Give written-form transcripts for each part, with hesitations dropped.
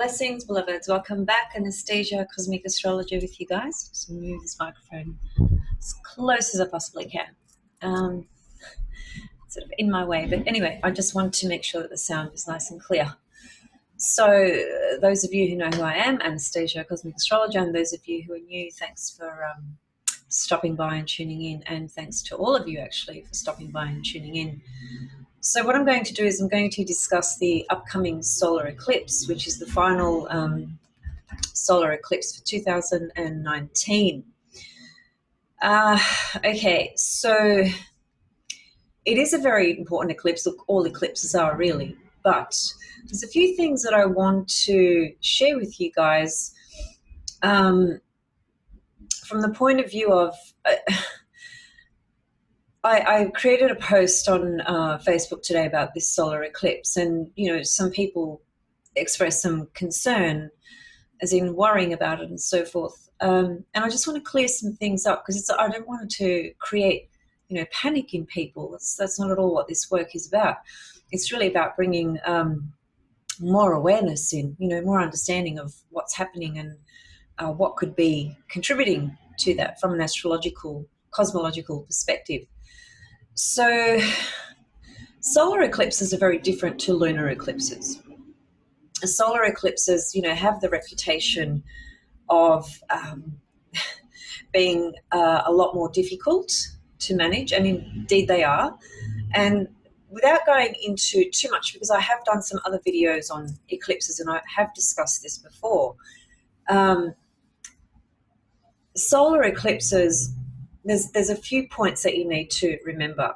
Blessings, beloveds. Welcome back. Anastasia, Cosmic Astrologer with you guys. Just move this microphone as close as I possibly can. Sort of in my way. But anyway, I just want to make sure that the sound is nice and clear. So those of you who know who I am, Anastasia, Cosmic Astrologer, and those of you who are new, thanks for stopping by and tuning in. And thanks to all of you, actually, for stopping by and tuning in. So what I'm going to do is I'm going to discuss the upcoming solar eclipse, which is the final solar eclipse for 2019. Okay, so it is a very important eclipse. Look, all eclipses are really, but there's a few things that I want to share with you guys from the point of view of I created a post on Facebook today about this solar eclipse, and some people expressed some concern, as in worrying about it and so forth. And I just want to clear some things up because I don't want it to create panic in people. That's not at all what this work is about. It's really about bringing more awareness in, more understanding of what's happening and what could be contributing to that from an astrological, cosmological perspective. So solar eclipses are very different to lunar eclipses. Solar eclipses, have the reputation of being a lot more difficult to manage, and indeed they are. And without going into too much, because I have done some other videos on eclipses and I have discussed this before, solar eclipses, there's a few points that you need to remember.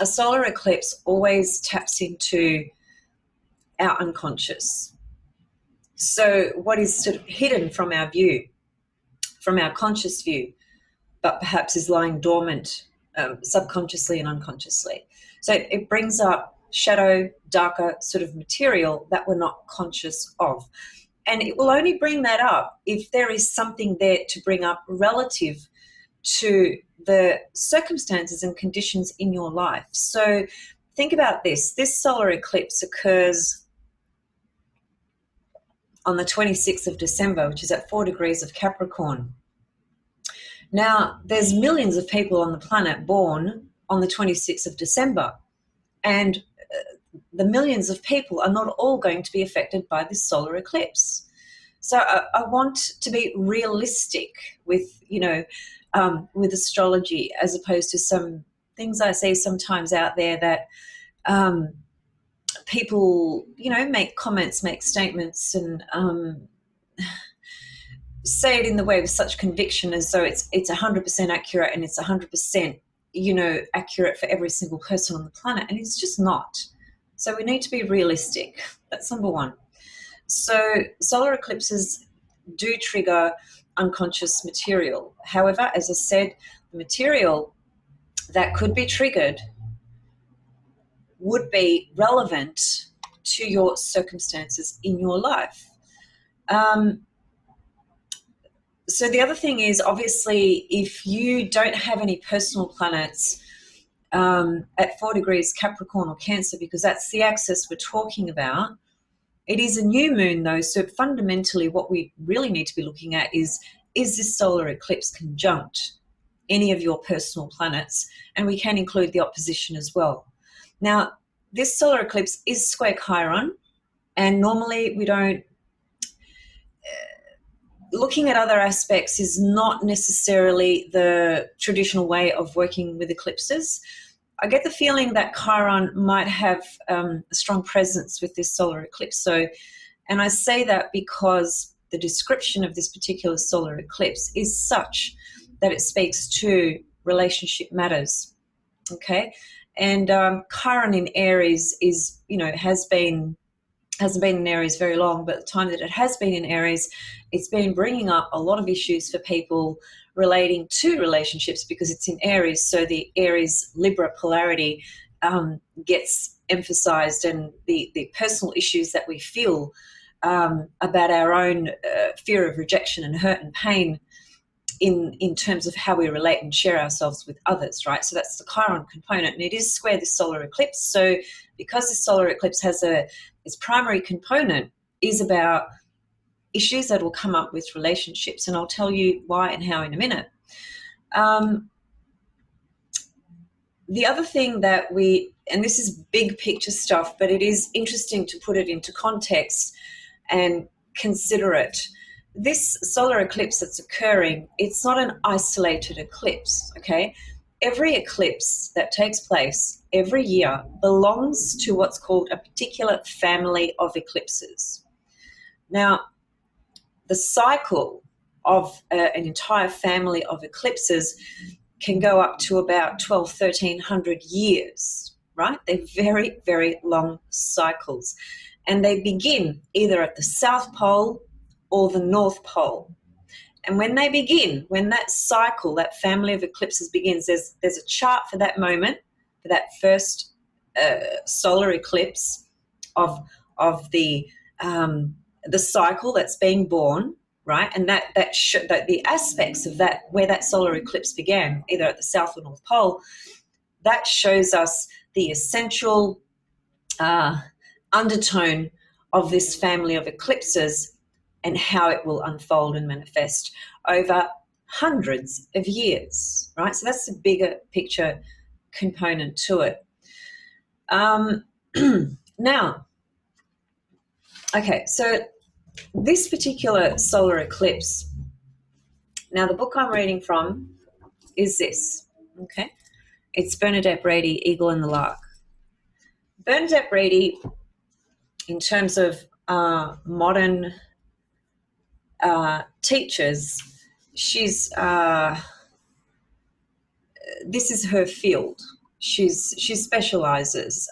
A solar eclipse always taps into our unconscious. So what is sort of hidden from our view, from our conscious view, but perhaps is lying dormant subconsciously and unconsciously. So it brings up shadow, darker sort of material that we're not conscious of. And it will only bring that up if there is something there to bring up relative to the circumstances and conditions in your life. So think about this. This solar eclipse occurs on the 26th of December, which is at 4 degrees of Capricorn. Now, there's millions of people on the planet born on the 26th of December, and the millions of people are not all going to be affected by this solar eclipse. So I want to be realistic with, with astrology, as opposed to some things I see sometimes out there that people, make comments, make statements, and say it in the way with such conviction as though it's 100% accurate and it's 100%, accurate for every single person on the planet, and it's just not. So we need to be realistic. That's number one. So solar eclipses do trigger unconscious material. However, as I said, the material that could be triggered would be relevant to your circumstances in your life. So the other thing is, obviously, if you don't have any personal planets at 4 degrees Capricorn or Cancer, because that's the axis we're talking about, it is a new moon though, so fundamentally what we really need to be looking at is this solar eclipse conjunct any of your personal planets? And we can include the opposition as well. Now, this solar eclipse is square Chiron, and normally we don't, looking at other aspects is not necessarily the traditional way of working with eclipses. I get the feeling that Chiron might have a strong presence with this solar eclipse. And I say that because the description of this particular solar eclipse is such that it speaks to relationship matters, okay? And Chiron in Aries is, hasn't been in Aries very long, but the time that it has been in Aries, it's been bringing up a lot of issues for people relating to relationships because it's in Aries. So the Aries Libra polarity gets emphasized, and the personal issues that we feel about our own fear of rejection and hurt and pain in terms of how we relate and share ourselves with others, right? So that's the Chiron component, and it is square this solar eclipse. So because this solar eclipse has its primary component is about issues that will come up with relationships, and I'll tell you why and how in a minute. The other thing that and this is big picture stuff, but it is interesting to put it into context and consider it. This solar eclipse that's occurring, it's not an isolated eclipse, okay? Every eclipse that takes place every year belongs to what's called a particular family of eclipses. Now, the cycle of an entire family of eclipses can go up to about 1,1300 years, right? They're very, very long cycles. And they begin either at the South Pole or the North Pole. And when they begin, when that cycle, that family of eclipses begins, there's a chart for that moment, for that first solar eclipse of the cycle that's being born, right? And that the aspects of that, where that solar eclipse began, either at the South or North Pole, that shows us the essential undertone of this family of eclipses and how it will unfold and manifest over hundreds of years, right? So that's the bigger picture component to it. Now, okay, so this particular solar eclipse, now the book I'm reading from is this, okay? It's Bernadette Brady, Eagle and the Lark. Bernadette Brady, in terms of modern teachers, she's this is her field. She specializes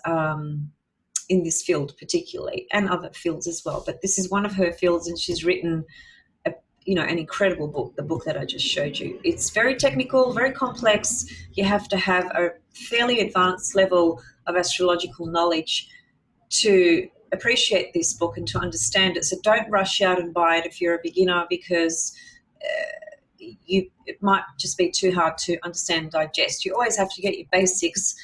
in this field particularly, and other fields as well, but this is one of her fields, and she's written an incredible book, the book that I just showed you. It's very technical, very complex. You have to have a fairly advanced level of astrological knowledge to appreciate this book and to understand it. So don't rush out and buy it if you're a beginner, because it might just be too hard to understand and digest. You always have to get your basics,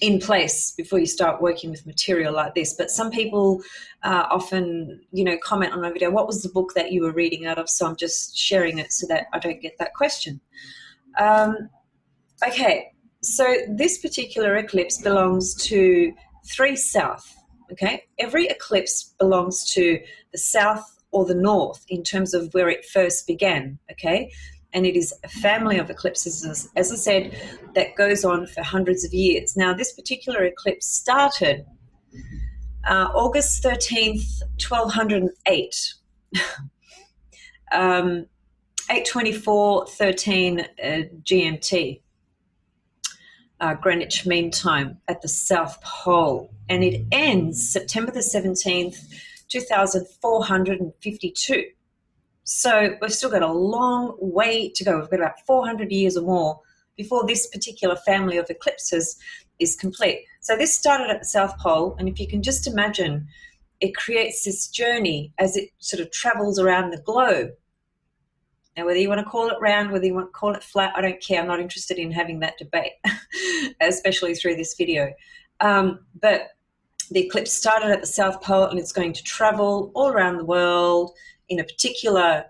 in place before you start working with material like this. But some people often, comment on my video, what was the book that you were reading out of? So I'm just sharing it so that I don't get that question. Okay, so this particular eclipse belongs to 3 South, okay? Every eclipse belongs to the South or the North in terms of where it first began, okay? And it is a family of eclipses, as I said, that goes on for hundreds of years. Now, this particular eclipse started August 13th, 1208, 8:24:13 GMT, Greenwich Mean Time, at the South Pole. And it ends September the 17th, 2452. So we've still got a long way to go. We've got about 400 years or more before this particular family of eclipses is complete. So this started at the South Pole, and if you can just imagine, it creates this journey as it sort of travels around the globe. Now, whether you want to call it round, whether you want to call it flat, I don't care. I'm not interested in having that debate, especially through this video. But the eclipse started at the South Pole, and it's going to travel all around the world in a particular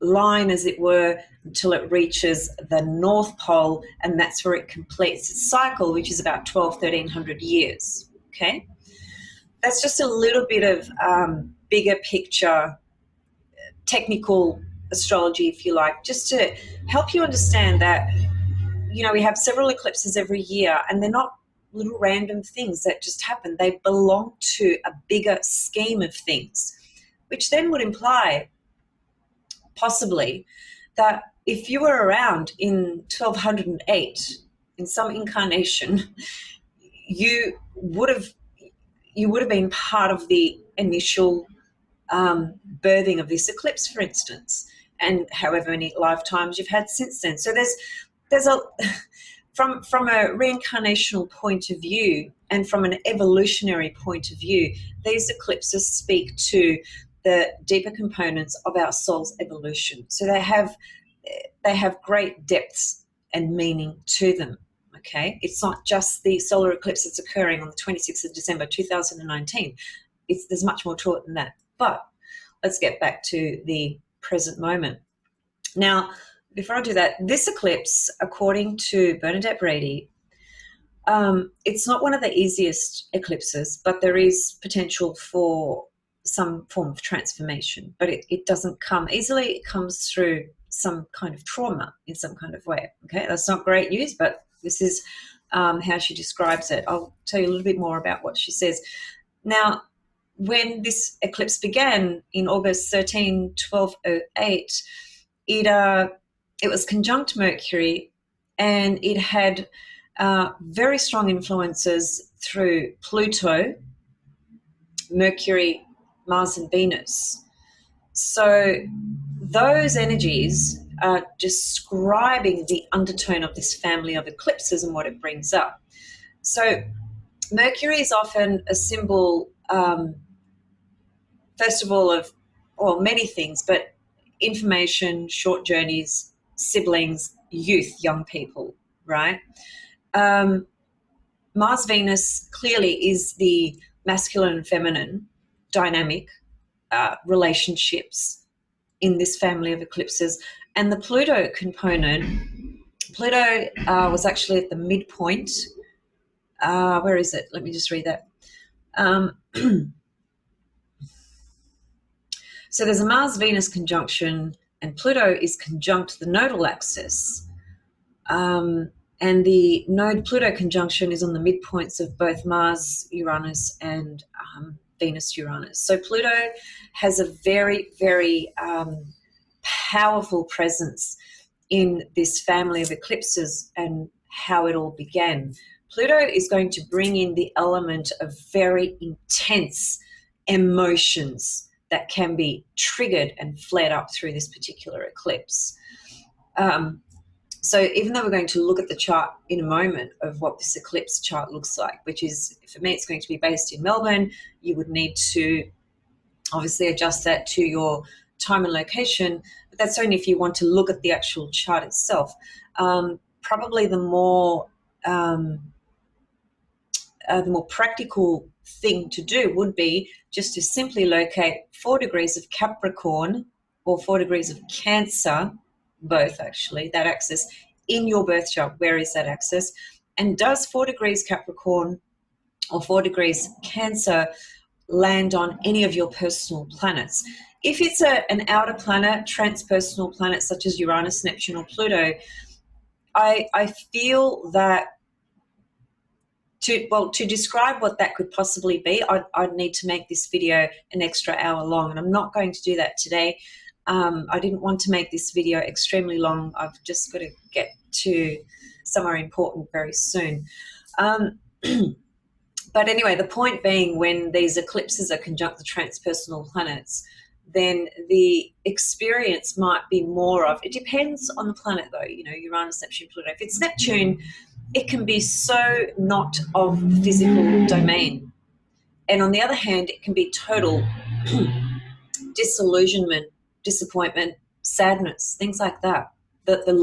line, as it were, until it reaches the North Pole, and that's where it completes its cycle, which is about 1,300 years, okay? That's just a little bit of bigger picture, technical astrology, if you like, just to help you understand that, we have several eclipses every year, and they're not little random things that just happen. They belong to a bigger scheme of things, which then would imply possibly that if you were around in 1208 in some incarnation, you would have been part of the initial birthing of this eclipse, for instance, and however many lifetimes you've had since then. So there's a from a reincarnational point of view and from an evolutionary point of view, these eclipses speak to the deeper components of our soul's evolution. So they have great depths and meaning to them, okay? It's not just the solar eclipse that's occurring on the 26th of December 2019. There's much more to it than that. But let's get back to the present moment. Now, before I do that, this eclipse, according to Bernadette Brady, it's not one of the easiest eclipses, but there is potential for some form of transformation, but it doesn't come easily. It comes through some kind of trauma in some kind of way. Okay, that's not great news, but this is how she describes it. I'll tell you a little bit more about what she says. Now, when this eclipse began in August 13, 1208, it was conjunct Mercury, and it had very strong influences through Pluto, Mercury, Mars, and Venus. So those energies are describing the undertone of this family of eclipses and what it brings up. So Mercury is often a symbol, first of all, of, well, many things, but information, short journeys, siblings, youth, young people, right? Mars Venus clearly is the masculine and feminine dynamic relationships in this family of eclipses. And the Pluto component, Pluto was actually at the midpoint. Where is it? Let me just read that. So there's a Mars-Venus conjunction, and Pluto is conjunct the nodal axis. And the node-Pluto conjunction is on the midpoints of both Mars, Uranus, and Venus, Uranus. So Pluto has a very, very powerful presence in this family of eclipses and how it all began. Pluto is going to bring in the element of very intense emotions that can be triggered and flared up through this particular eclipse. So even though we're going to look at the chart in a moment of what this eclipse chart looks like, which is, for me, it's going to be based in Melbourne, you would need to obviously adjust that to your time and location, but that's only if you want to look at the actual chart itself. Probably the more practical thing to do would be just to simply locate 4 degrees of Capricorn or 4 degrees of Cancer, both actually, that axis, in your birth chart. Where is that axis? And does 4 degrees Capricorn or 4 degrees Cancer land on any of your personal planets? If it's an outer planet, transpersonal planet such as Uranus, Neptune, or Pluto, I feel that to describe what that could possibly be, I'd need to make this video an extra hour long, and I'm not going to do that today. I didn't want to make this video extremely long. I've just got to get to somewhere important very soon. But anyway, the point being, when these eclipses are conjunct the transpersonal planets, then the experience might be more of, it depends on the planet though, you know, Uranus, Neptune, Pluto. If it's Neptune, it can be so not of the physical domain. And on the other hand, it can be total disillusionment, disappointment, sadness, things like that. The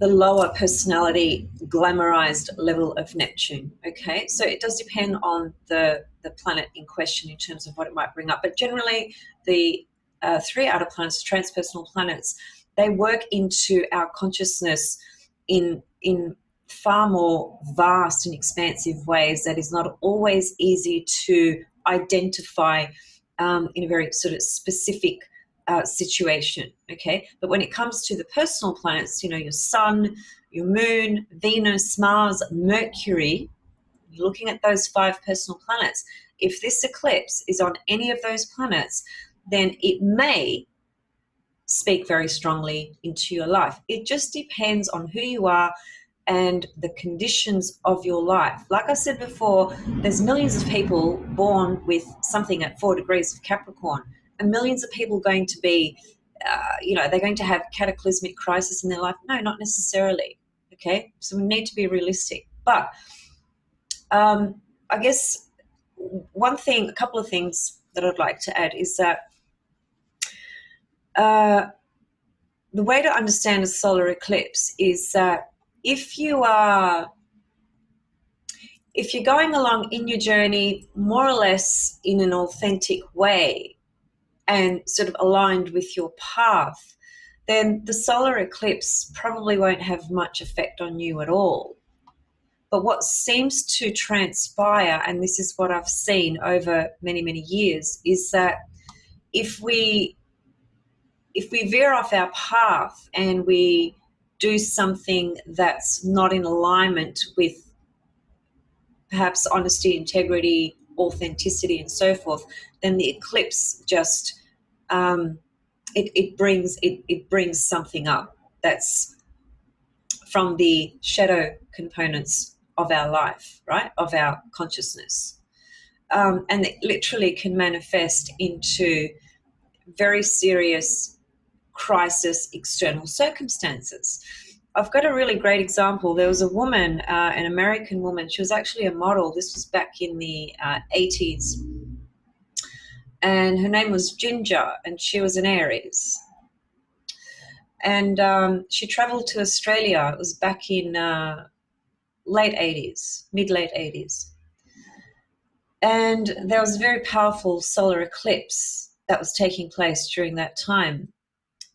lower personality, glamorized level of Neptune. Okay, so it does depend on the planet in question in terms of what it might bring up. But generally, the 3 outer planets, transpersonal planets, they work into our consciousness in far more vast and expansive ways that is not always easy to identify in a very sort of specific situation, okay? But when it comes to the personal planets, you know, your sun, your moon, Venus, Mars, Mercury, you're looking at those 5 personal planets. If this eclipse is on any of those planets, then it may speak very strongly into your life. It just depends on who you are and the conditions of your life. Like I said before, there's millions of people born with something at 4 degrees of Capricorn, and millions of people going to be, they're going to have cataclysmic crisis in their life. No, not necessarily, okay? So we need to be realistic. But I guess a couple of things that I'd like to add is that the way to understand a solar eclipse is that if you're going along in your journey more or less in an authentic way and sort of aligned with your path, then the solar eclipse probably won't have much effect on you at all. But what seems to transpire, and this is what I've seen over many, many years, is that if we veer off our path and we do something that's not in alignment with perhaps honesty, integrity, authenticity, and so forth, then the eclipse just it brings something up that's from the shadow components of our life, right, of our consciousness, and it literally can manifest into very serious crisis external circumstances. I've got a really great example. There was a woman, an American woman. She was actually a model. This was back in the 80s. And her name was Ginger, and she was an Aries. And she traveled to Australia. It was back in late 80s, mid-late 80s. And there was a very powerful solar eclipse that was taking place during that time.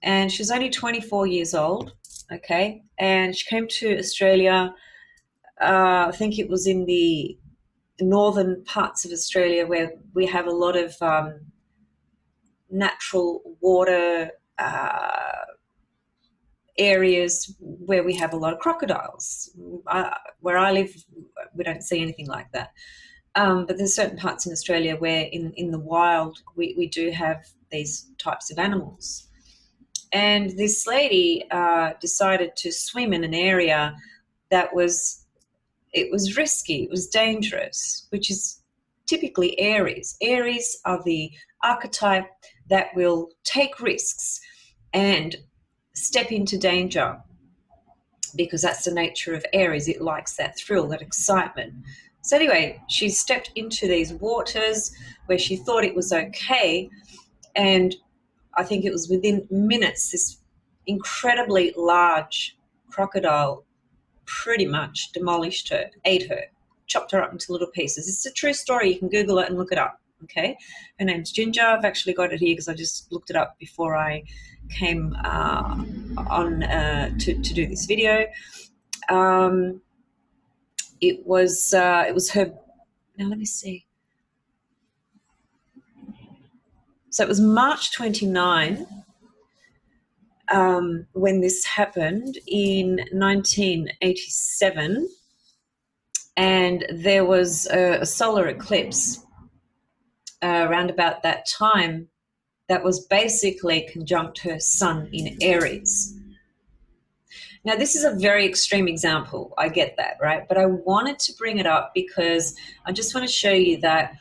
And she was only 24 years old, okay? And she came to Australia, I think it was in the northern parts of Australia where we have a lot of natural water areas where we have a lot of crocodiles. Where I live, we don't see anything like that. But there's certain parts in Australia where in the wild we do have these types of animals. And this lady decided to swim in an area that was risky, it was dangerous, which is typically Aries. Aries are the archetype that will take risks and step into danger because that's the nature of Aries. It likes that thrill, that excitement. So anyway, she stepped into these waters where she thought it was okay, and I think it was within minutes this incredibly large crocodile pretty much demolished her, ate her, chopped her up into little pieces. It's a true story. You can Google it and look it up, okay? Her name's Ginger. I've actually got it here because I just looked it up before I came on to do this video. It was her, now let me see. So it was March 29 when this happened in 1987, and there was a solar eclipse around about that time that was basically conjunct her sun in Aries. Now, this is a very extreme example. I get that, right? But I wanted to bring it up because I just want to show you that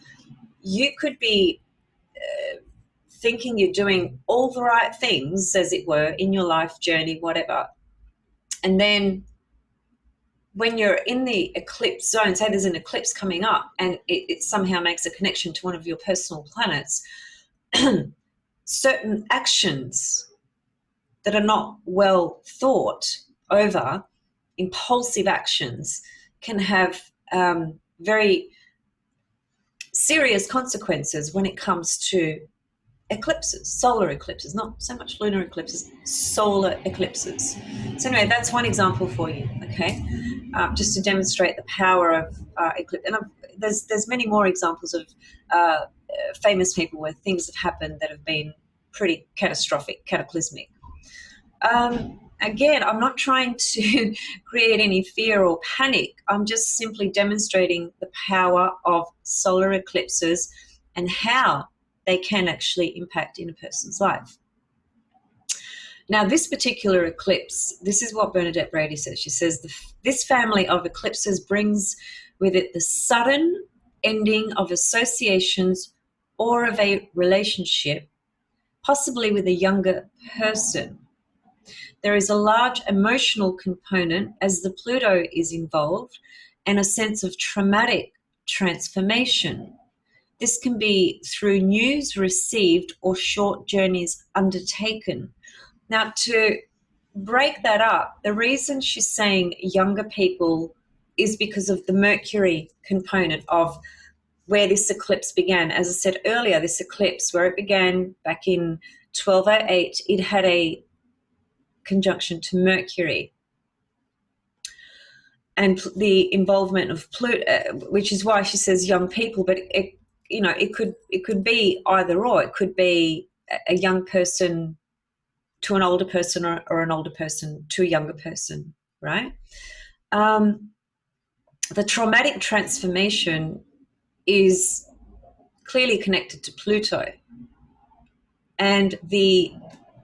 you could be thinking you're doing all the right things, as it were, in your life journey, whatever. And then when you're in the eclipse zone, say there's an eclipse coming up and it somehow makes a connection to one of your personal planets, certain actions that are not well thought over, impulsive actions, can have very serious consequences when it comes to eclipses, solar eclipses, not so much lunar eclipses, solar eclipses. So anyway, that's one example for you, okay? Just to demonstrate the power of eclipse. And there's many more examples of famous people where things have happened that have been pretty catastrophic, cataclysmic. Again, I'm not trying to create any fear or panic. I'm just simply demonstrating the power of solar eclipses and how they can actually impact in a person's life. Now, this particular eclipse, this is what Bernadette Brady says. She says, this family of eclipses brings with it the sudden ending of associations or of a relationship, possibly with a younger person. There is a large emotional component as the Pluto is involved and a sense of traumatic transformation. This can be through news received or short journeys undertaken. Now, to break that up, the reason she's saying younger people is because of the Mercury component of where this eclipse began. As I said earlier, this eclipse, where it began back in 1208, it had a conjunction to Mercury. And the involvement of Pluto, which is why she says young people, but it could be either or. It could be a young person to an older person, or an older person to a younger person, right? The traumatic transformation is clearly connected to Pluto. And the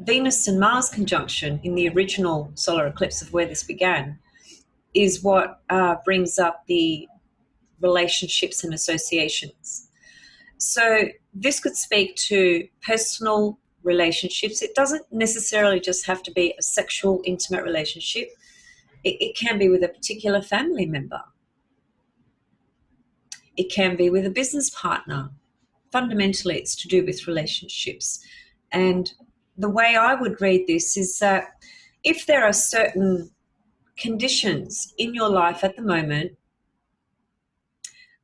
Venus and Mars conjunction in the original solar eclipse of where this began is what brings up the relationships and associations. So this could speak to personal relationships. It doesn't necessarily just have to be a sexual, intimate relationship. It can be with a particular family member. It can be with a business partner. Fundamentally, it's to do with relationships. And the way I would read this is that if there are certain conditions in your life at the moment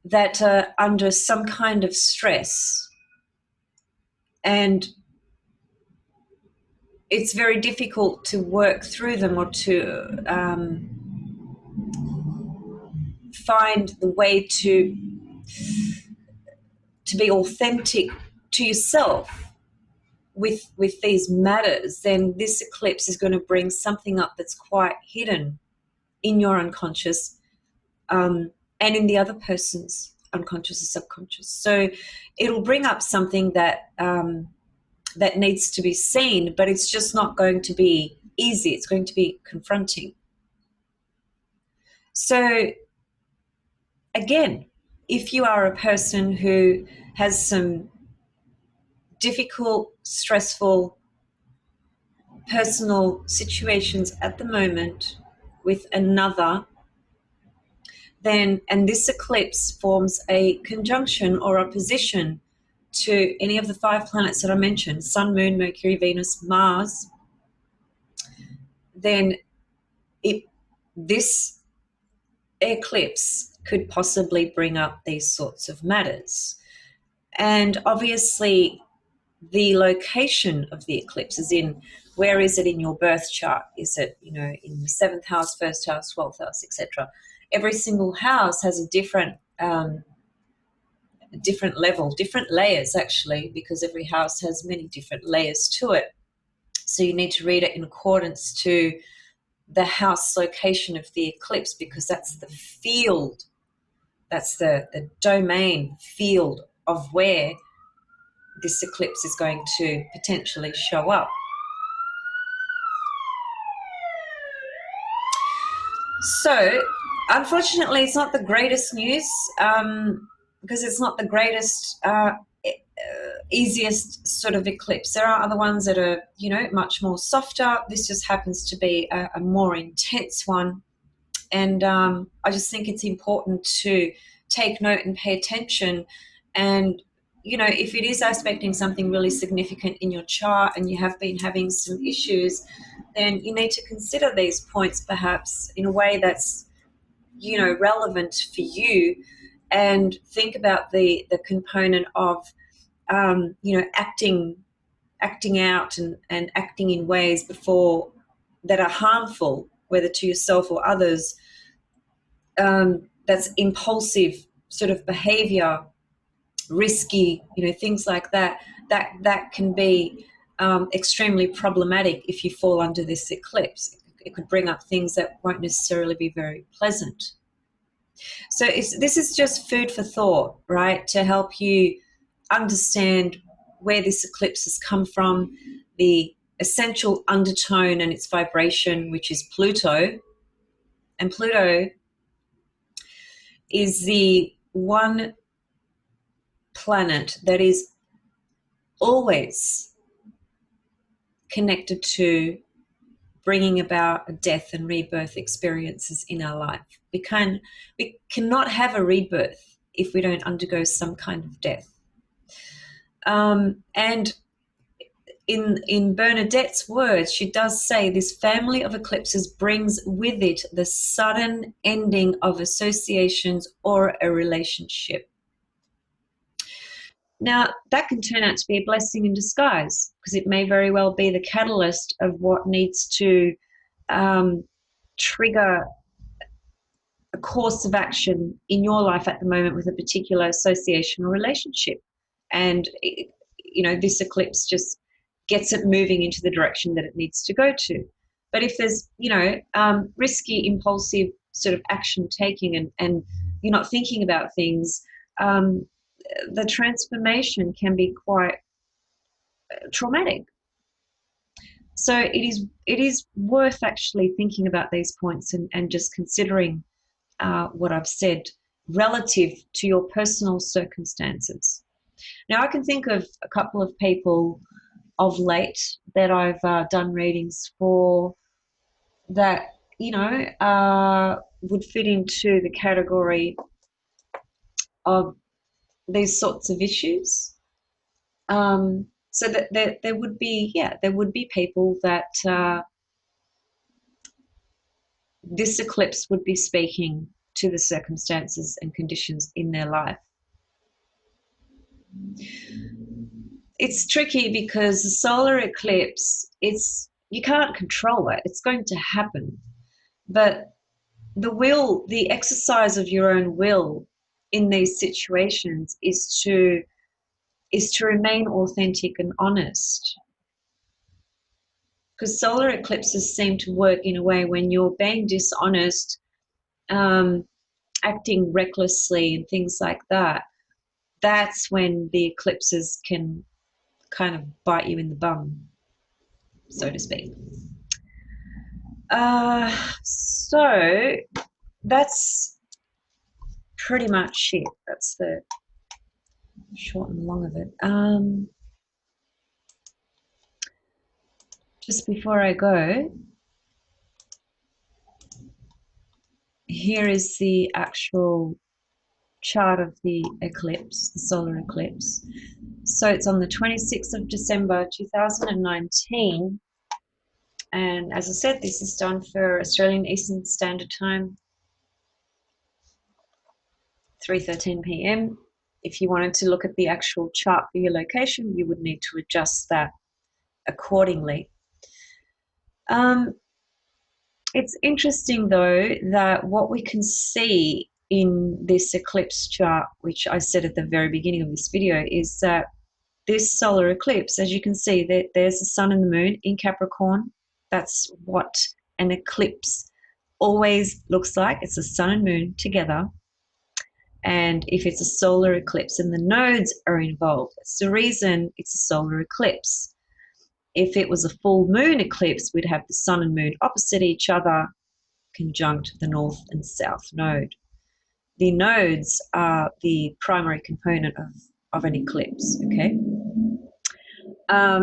that are under some kind of stress, and it's very difficult to work through them, or to find the way to be authentic to yourself with these matters, then this eclipse is going to bring something up that's quite hidden in your unconscious, and in the other person's unconscious or subconscious. So it'll bring up something that that needs to be seen, but it's just not going to be easy. It's going to be confronting. So again, if you are a person who has some difficult, stressful, personal situations at the moment with another, then, and this eclipse forms a conjunction or opposition to any of the 5 planets that I mentioned, Sun, Moon, Mercury, Venus, Mars, then this eclipse could possibly bring up these sorts of matters. And obviously the location of the eclipse is in, where is it in your birth chart? Is it, in the 7th house, 1st house, 12th house, etc.? Every single house has a different level, different layers actually, because every house has many different layers to it. So you need to read it in accordance to the house location of the eclipse, because that's the field, that's the domain field of where this eclipse is going to potentially show up. So unfortunately, it's not the greatest news, because it's not the greatest, easiest sort of eclipse. There are other ones that are, much more softer. This just happens to be a more intense one. And I just think it's important to take note and pay attention. And, if it is aspecting something really significant in your chart and you have been having some issues, then you need to consider these points perhaps in a way that's, relevant for you, and think about the component of, acting out and acting in ways before that are harmful, whether to yourself or others. That's impulsive sort of behavior, risky, things like that can be extremely problematic if you fall under this eclipse. It could bring up things that won't necessarily be very pleasant. So this is just food for thought, right, to help you understand where this eclipse has come from, the essential undertone and its vibration, which is Pluto. And Pluto is the one planet that is always connected to bringing about death and rebirth experiences in our life. We cannot have a rebirth if we don't undergo some kind of death. And in Bernadette's words, she does say this family of eclipses brings with it the sudden ending of associations or a relationship. Now, that can turn out to be a blessing in disguise, because it may very well be the catalyst of what needs to trigger a course of action in your life at the moment with a particular association or relationship. And, this eclipse just gets it moving into the direction that it needs to go to. But if there's, risky, impulsive sort of action taking and you're not thinking about things, the transformation can be quite traumatic. So it is worth actually thinking about these points and just considering what I've said relative to your personal circumstances. Now, I can think of a couple of people of late that I've done readings for that, would fit into the category of these sorts of issues. So that there would be people that this eclipse would be speaking to the circumstances and conditions in their life. It's tricky because the solar eclipse, you can't control it. It's going to happen. But the exercise of your own will in these situations is to remain authentic and honest. Because solar eclipses seem to work in a way when you're being dishonest, acting recklessly and things like that. That's when the eclipses can kind of bite you in the bum, so to speak. So that's pretty much it. That's the short and long of it. Just before I go, here is the actual chart of the eclipse, the solar eclipse. So it's on the 26th of December 2019. And as I said, this is done for Australian Eastern Standard Time, 3:13 p.m. If you wanted to look at the actual chart for your location, you would need to adjust that accordingly. It's interesting, though, that what we can see in this eclipse chart, which I said at the very beginning of this video, is that this solar eclipse, as you can see, there's the sun and the moon in Capricorn. That's what an eclipse always looks like. It's the sun and moon together. And if it's a solar eclipse and the nodes are involved, it's the reason it's a solar eclipse. If it was a full moon eclipse, we'd have the sun and moon opposite each other, conjunct the north and south node. The nodes are the primary component of an eclipse, okay?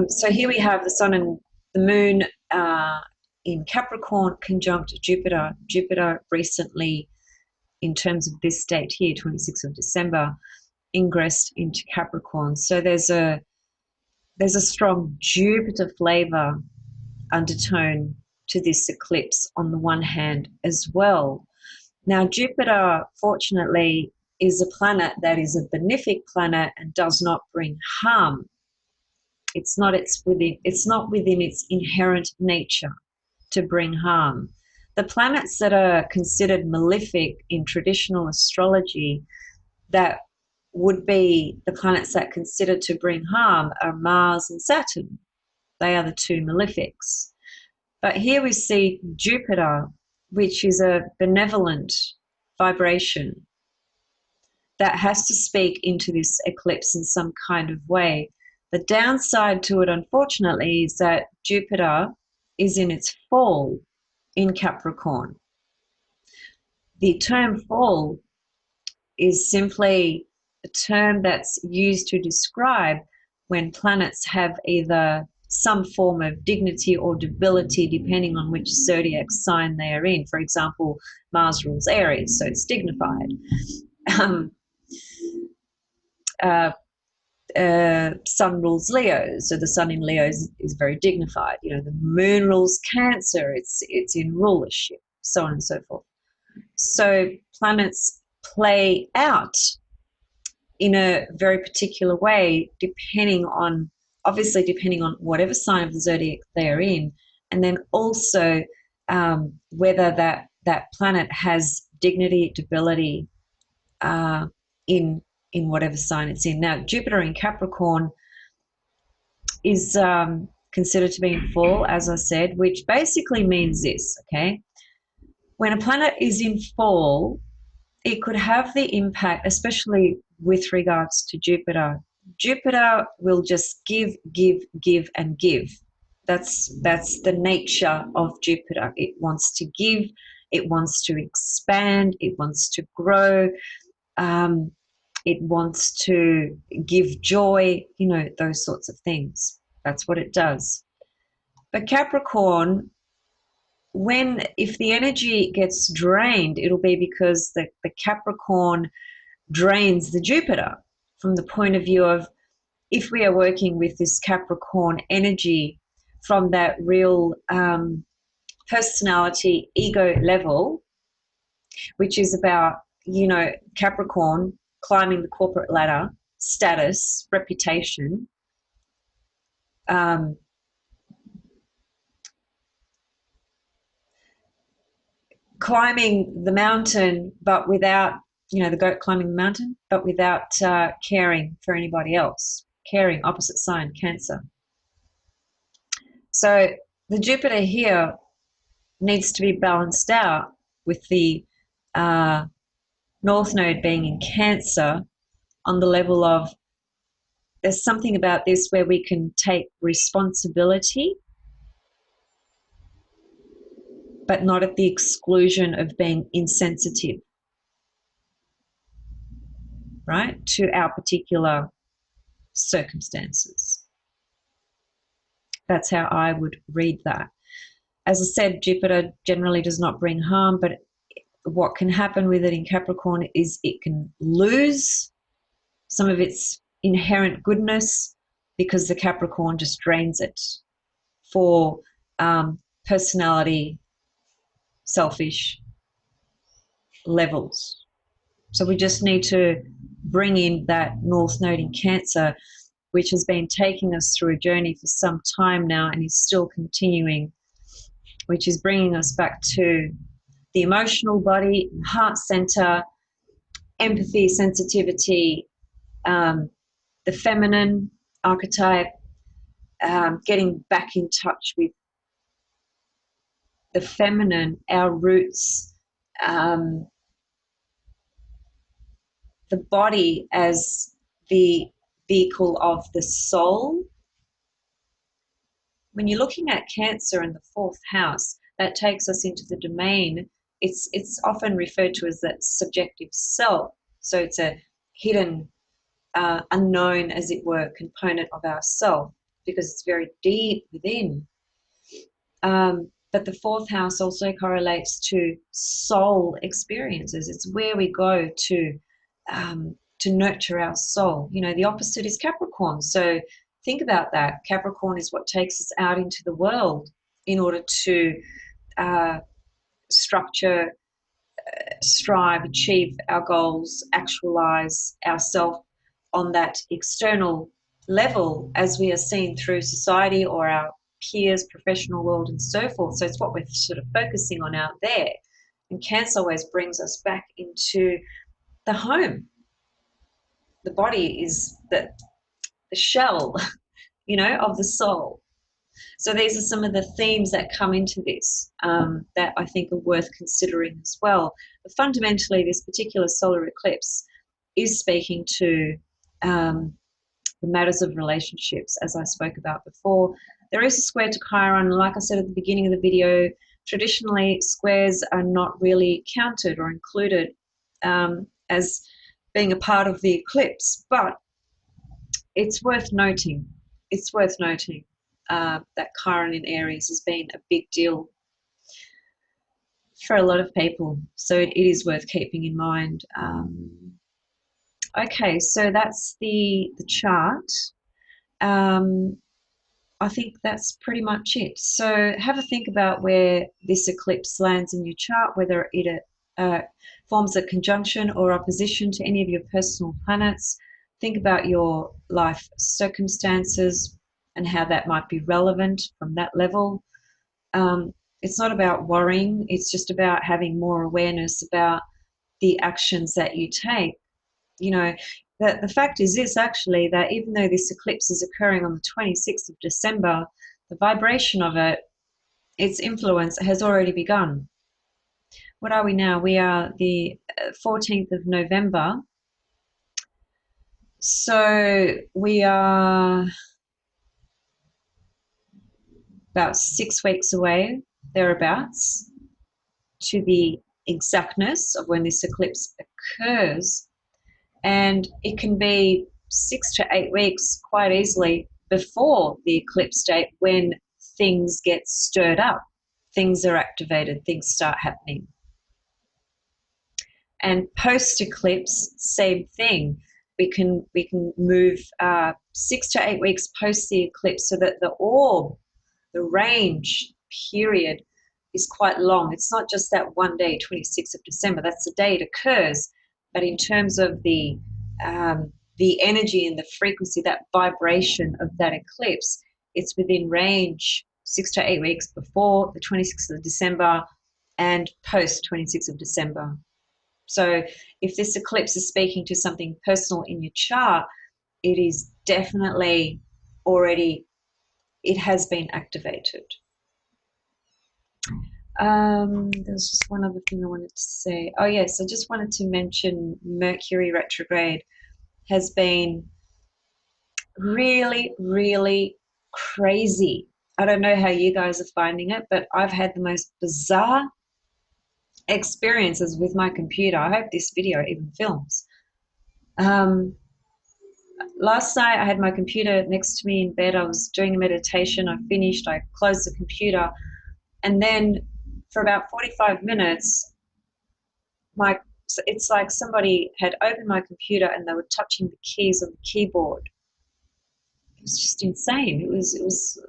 So here we have the sun and the moon in Capricorn conjunct Jupiter. Jupiter recently, in terms of this date here, 26th of December, ingressed into Capricorn. So there's a strong Jupiter flavor undertone to this eclipse on the one hand as well. Now, Jupiter, fortunately, is a planet that is a benefic planet and does not bring harm. It's not within its inherent nature to bring harm. The planets that are considered malefic in traditional astrology, that would be the planets that are considered to bring harm, are Mars and Saturn. They are the two malefics. But here we see Jupiter, which is a benevolent vibration that has to speak into this eclipse in some kind of way. The downside to it, unfortunately, is that Jupiter is in its fall in Capricorn. The term fall is simply a term that's used to describe when planets have either some form of dignity or debility depending on which zodiac sign they are in. For example, Mars rules Aries, so it's dignified. Sun rules Leo, so the Sun in Leo is very dignified. You know, the Moon rules Cancer; it's in rulership, so on and so forth. So planets play out in a very particular way, depending on whatever sign of the zodiac they're in, and then also whether that planet has dignity, debility in whatever sign it's in. Now, Jupiter in Capricorn is considered to be in fall, as I said, which basically means this, okay? When a planet is in fall, it could have the impact, especially with regards to Jupiter. Jupiter will just give, and give. That's the nature of Jupiter. It wants to give, it wants to expand, it wants to grow, it wants to give joy, you know, those sorts of things. That's what it does. But Capricorn, if the energy gets drained, it'll be because the Capricorn drains the Jupiter, from the point of view of, if we are working with this Capricorn energy from that real personality, ego level, which is about, you know, Capricorn climbing the corporate ladder, status, reputation, climbing the mountain, but without, you know, the goat climbing the mountain, but without caring for anybody else. Caring, opposite sign, Cancer. So the Jupiter here needs to be balanced out with the North Node being in Cancer, on the level of, there's something about this where we can take responsibility, but not at the exclusion of being insensitive, right, to our particular circumstances. That's how I would read that. As I said, Jupiter generally does not bring harm, but what can happen with it in Capricorn is it can lose some of its inherent goodness, because the Capricorn just drains it for personality, selfish levels. So we just need to bring in that North Node in Cancer, which has been taking us through a journey for some time now and is still continuing, which is bringing us back to the emotional body, heart center, empathy, sensitivity, the feminine archetype, getting back in touch with the feminine, our roots, the body as the vehicle of the soul. When you're looking at Cancer in the fourth house, that takes us into the domain. It's often referred to as that subjective self. So it's a hidden, unknown, as it were, component of ourself, because it's very deep within. But the fourth house also correlates to soul experiences. It's where we go to nurture our soul. You know, the opposite is Capricorn. So think about that. Capricorn is what takes us out into the world in order to structure, strive, achieve our goals, actualize ourselves on that external level as we are seen through society or our peers, professional world, and so forth. So it's what we're sort of focusing on out there. And Cancer always brings us back into the home. The body is the shell, you know, of the soul. So these are some of the themes that come into this that I think are worth considering as well. But fundamentally, this particular solar eclipse is speaking to the matters of relationships, as I spoke about before. There is a square to Chiron. Like I said at the beginning of the video, traditionally squares are not really counted or included as being a part of the eclipse, but it's worth noting. It's worth noting that Chiron in Aries has been a big deal for a lot of people. So it is worth keeping in mind. Okay, so that's the chart. I think that's pretty much it. So have a think about where this eclipse lands in your chart, whether it forms a conjunction or opposition to any of your personal planets. Think about your life circumstances and how that might be relevant from that level. It's not about worrying, it's just about having more awareness about the actions that you take. You know, the fact is this actually, that even though this eclipse is occurring on the 26th of December, the vibration of it, its influence has already begun. What are we now? We are the 14th of November. So we are about 6 weeks away, thereabouts, to the exactness of when this eclipse occurs. And it can be 6 to 8 weeks quite easily before the eclipse date when things get stirred up, things are activated, things start happening. And post eclipse, same thing. We can move 6 to 8 weeks post the eclipse, so that the orb, the range period, is quite long. It's not just that one day, 26th of December. That's the day it occurs, but in terms of the energy and the frequency, that vibration of that eclipse, it's within range 6 to 8 weeks before the 26th of December and post 26th of December. So if this eclipse is speaking to something personal in your chart, it is definitely already, it has been activated. There's just one other thing I wanted to say. Oh yes, I just wanted to mention Mercury retrograde has been really, really crazy. I don't know how you guys are finding it, but I've had the most bizarre experiences with my computer. I hope this video even films. Last night I had my computer next to me in bed. I was doing a meditation. I finished, I closed the computer, and then for about 45 minutes, it's like somebody had opened my computer and they were touching the keys on the keyboard. It was just insane. It was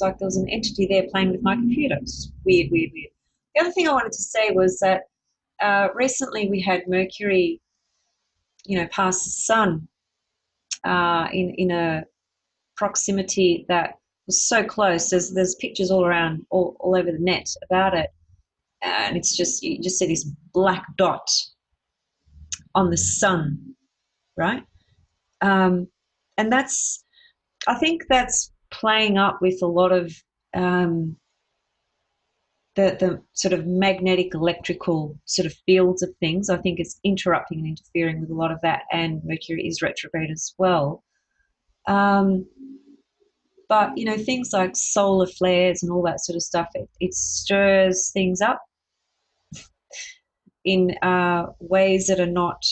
like there was an entity there playing with my computer. It was weird, weird, weird. The other thing I wanted to say was that recently we had Mercury, pass the sun in a proximity that was so close. There's pictures all around, all over the net about it, and it's just, you just see this black dot on the sun, right? And I think that's playing up with a lot of the sort of magnetic electrical sort of fields of things. I think it's interrupting and interfering with a lot of that, and Mercury is retrograde as well. But things like solar flares and all that sort of stuff, it stirs things up in ways that are not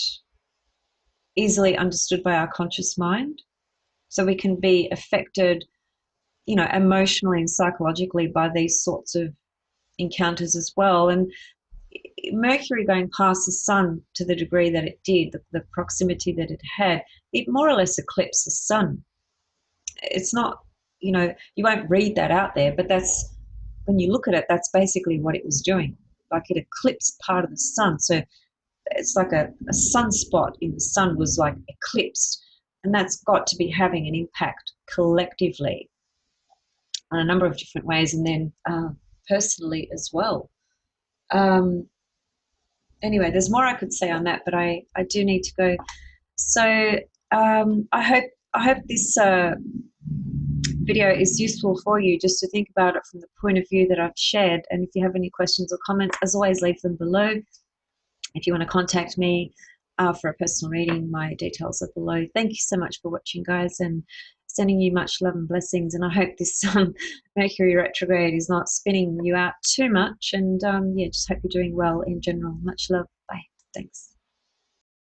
easily understood by our conscious mind. So we can be affected, emotionally and psychologically by these sorts of encounters as well. And Mercury going past the sun to the degree that it did, the proximity that it had, it more or less eclipsed the sun. It's not, you won't read that out there, but that's, when you look at it, that's basically what it was doing. Like it eclipsed part of the sun. So it's like a sunspot in the sun was like eclipsed, and that's got to be having an impact collectively on a number of different ways, and then personally as well. Anyway, there's more I could say on that, but I do need to go. So I hope this video is useful for you, just to think about it from the point of view that I've shared. And if you have any questions or comments, as always, leave them below. If you want to contact me for a personal reading, my details are below. Thank you so much for watching, guys, and sending you much love and blessings. And I hope this Mercury retrograde is not spinning you out too much. And yeah, just hope you're doing well in general. Much love. Bye. Thanks.